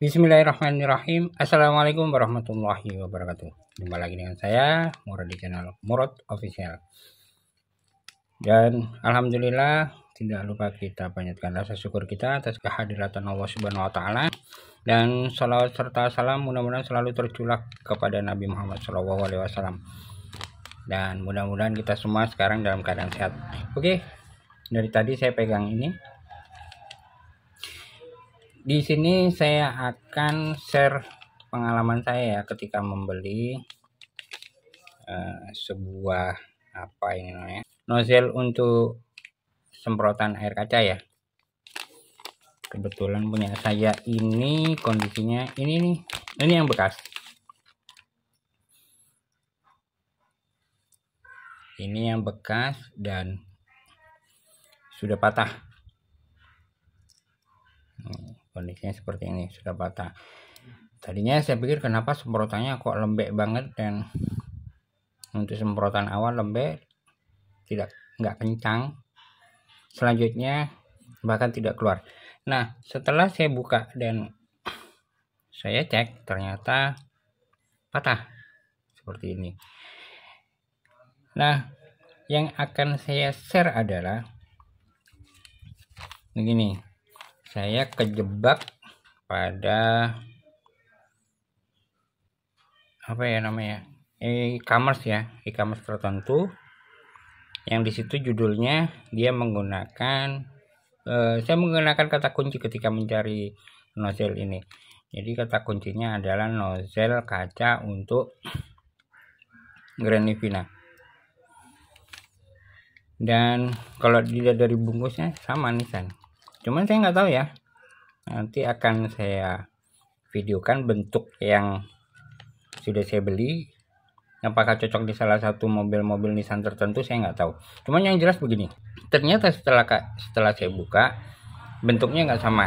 Bismillahirrahmanirrahim. Assalamualaikum warahmatullahi wabarakatuh. Jumpa lagi dengan saya, Murad di channel Murad Official. Dan alhamdulillah, tidak lupa kita panjatkan rasa syukur kita atas kehadiran Allah Subhanahu wa taala, dan salawat serta salam mudah-mudahan selalu terculak kepada Nabi Muhammad SAW. Dan mudah-mudahan kita semua sekarang dalam keadaan sehat. Oke, dari tadi saya pegang ini. Di sini saya akan share pengalaman saya ya ketika membeli sebuah apa ini namanya, nozzle untuk semprotan air kaca ya. Kebetulan punya saya ini kondisinya ini nih, ini yang bekas. Ini yang bekas dan sudah patah. Kondisinya seperti ini, sudah patah. Tadinya saya pikir kenapa semprotannya kok lembek banget, dan untuk semprotan awal lembek, nggak kencang, selanjutnya bahkan tidak keluar. Nah, setelah saya buka dan saya cek, ternyata patah seperti ini. Nah, yang akan saya share adalah begini. Saya kejebak pada apa ya namanya, e-commerce ya, e-commerce tertentu, yang disitu judulnya dia menggunakan saya menggunakan kata kunci ketika mencari nozzle ini. Jadi kata kuncinya adalah nozzle kaca untuk Granivina. Dan kalau dilihat dari bungkusnya sama nisan. Cuman saya nggak tahu ya. Nanti akan saya videokan bentuk yang sudah saya beli. Apakah cocok di salah satu mobil-mobil Nissan tertentu, saya nggak tahu. Cuman yang jelas begini. Ternyata setelah saya buka, bentuknya nggak sama.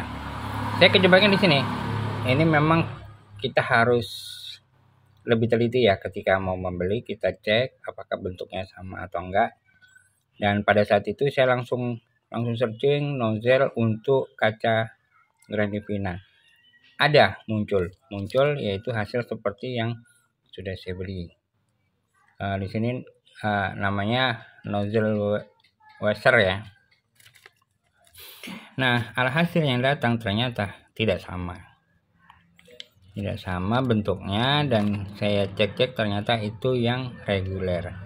Saya kejebaknya di sini. Ini memang kita harus lebih teliti ya ketika mau membeli. Kita cek apakah bentuknya sama atau enggak. Dan pada saat itu saya langsung searching nozzle untuk kaca Granivina. Ada muncul yaitu hasil seperti yang sudah saya beli. Di sini namanya nozzle washer ya. Nah, alhasil yang datang ternyata tidak sama bentuknya, dan saya cek ternyata itu yang reguler.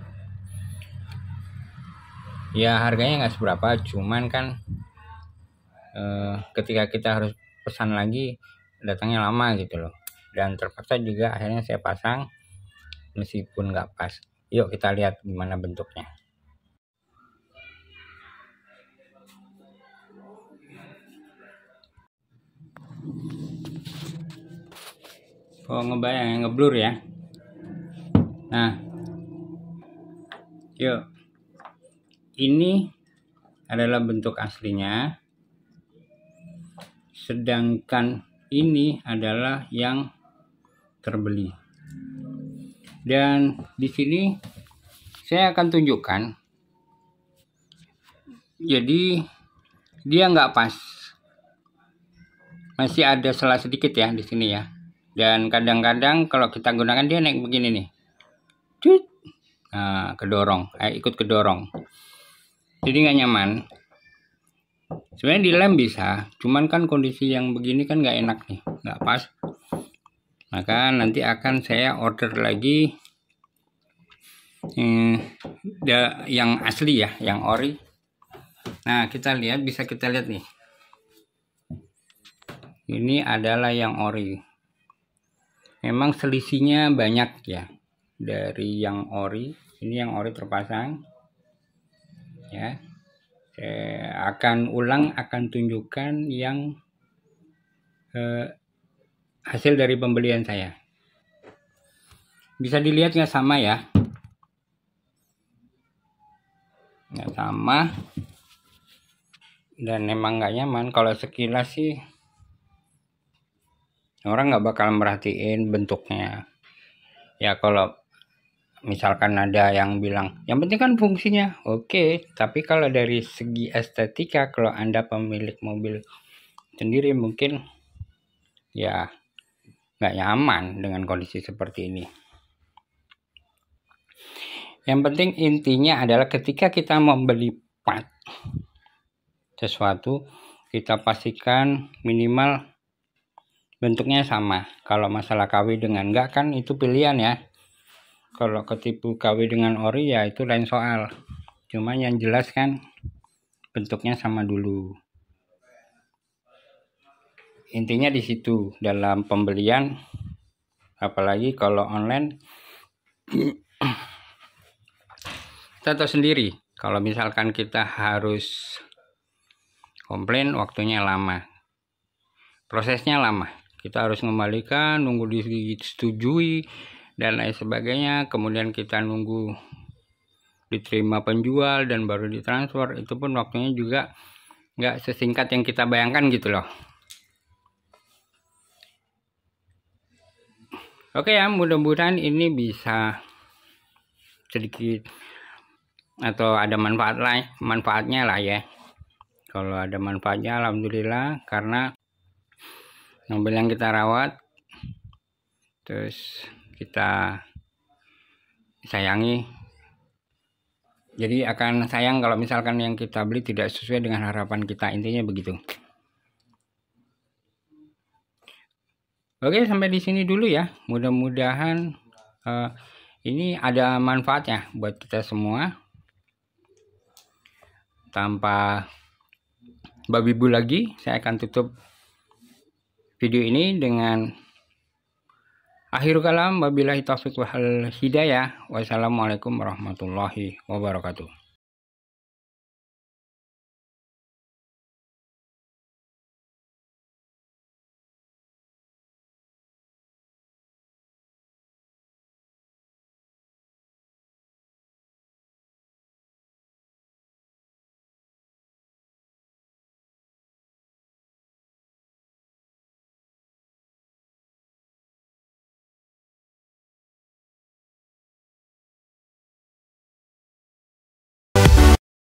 Ya harganya nggak seberapa, cuman kan ketika kita harus pesan lagi datangnya lama gitu loh, dan terpaksa juga akhirnya saya pasang meskipun nggak pas. Yuk kita lihat gimana bentuknya. Oh, ngebayang, ngeblur ya. Nah, yuk, ini adalah bentuk aslinya, sedangkan ini adalah yang terbeli. Dan di sini saya akan tunjukkan. Jadi dia nggak pas, masih ada celah sedikit ya di sini ya. Dan kadang-kadang kalau kita gunakan dia naik begini nih, nah, ikut kedorong. Jadi nggak nyaman. Sebenarnya dilem bisa, cuman kan kondisi yang begini kan nggak enak nih, nggak pas. Maka nanti akan saya order lagi yang asli ya, yang ori. Nah, bisa kita lihat nih. Ini adalah yang ori. Memang selisihnya banyak ya dari yang ori. Ini yang ori terpasang ya. Saya akan tunjukkan yang hasil dari pembelian saya. Bisa dilihat nggak sama ya, nggak sama, dan memang nggak nyaman. Kalau sekilas sih orang nggak bakal merhatiin bentuknya ya. Kalau misalkan ada yang bilang yang penting kan fungsinya, oke. Tapi kalau dari segi estetika, kalau Anda pemilik mobil sendiri mungkin ya nggak nyaman dengan kondisi seperti ini. Yang penting intinya adalah ketika kita membeli part sesuatu, kita pastikan minimal bentuknya sama. Kalau masalah KW dengan enggak kan itu pilihan ya. Kalau ketipu KW dengan ori ya itu lain soal. Cuma yang jelas kan bentuknya sama dulu. Intinya di situ dalam pembelian, apalagi kalau online kita tahu sendiri. Kalau misalkan kita harus komplain, waktunya lama, prosesnya lama. Kita harus mengembalikan, nunggu disetujui dan lain sebagainya. Kemudian kita nunggu diterima penjual dan baru ditransfer. Itu pun waktunya juga nggak sesingkat yang kita bayangkan gitu loh. Oke ya, mudah-mudahan ini bisa sedikit atau ada manfaatnya lah ya. Kalau ada manfaatnya alhamdulillah, karena mobil yang kita rawat terus kita sayangi, jadi akan sayang kalau misalkan yang kita beli tidak sesuai dengan harapan kita, intinya begitu. Oke, sampai di sini dulu ya. Mudah-mudahan ini ada manfaatnya buat kita semua. Tanpa babi bu lagi, saya akan tutup video ini dengan akhirul kalam, wabillahi taufiq wal hidayah. Wassalamualaikum warahmatullahi wabarakatuh.